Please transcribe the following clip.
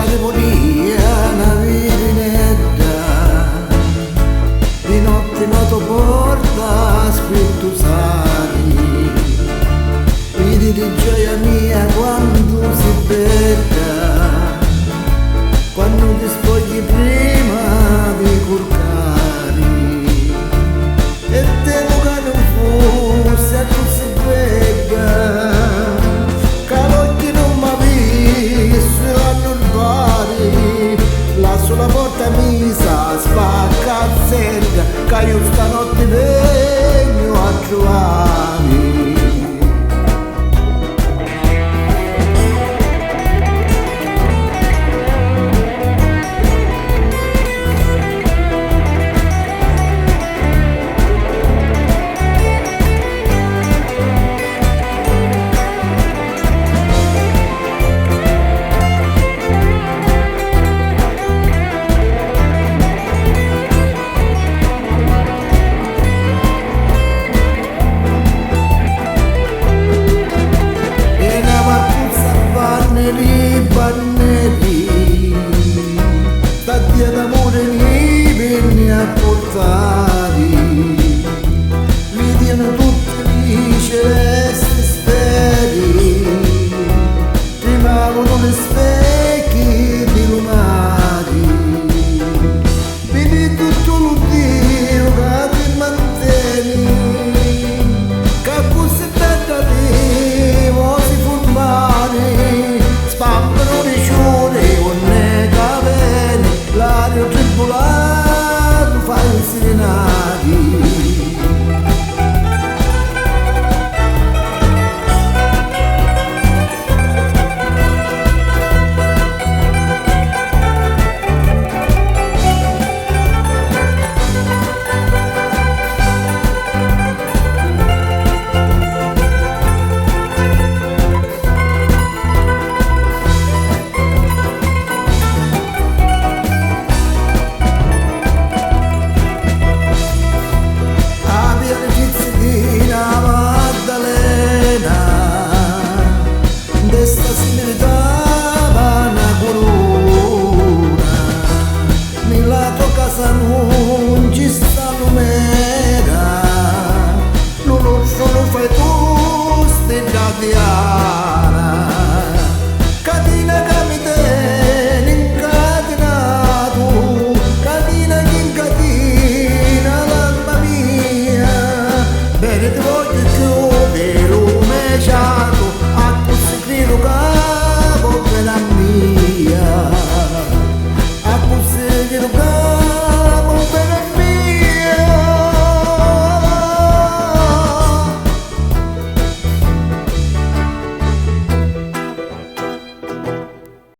demonia una virinetta, di notte noto porta spirituali, vedi di gioia mia quando si becca, quando ti spogli prima di curcari, e temo che non fosse a tu si becca, che l'occhio non mi ha visto l'anno il bari, la sola porta misa spacca a sera, che io stanotte vengo a trovare. Taglia d'amore mi venne a portare, mi diano tutti i celesti sferi, tremavano le specchi di lunari, vedi tutto l'uddio che ti mantieni, che fosse tentativo si formare, spampano le sciure l'aria tribolato fai i serenati. Desta si meritava una corona, nella tua casa non ci sta numera, non solo fai tu stella diana, catena che mi tiene incatenato, catena che incatina l'alma mia, bene ti voglio chiudere lumeciato, credo che la mia, a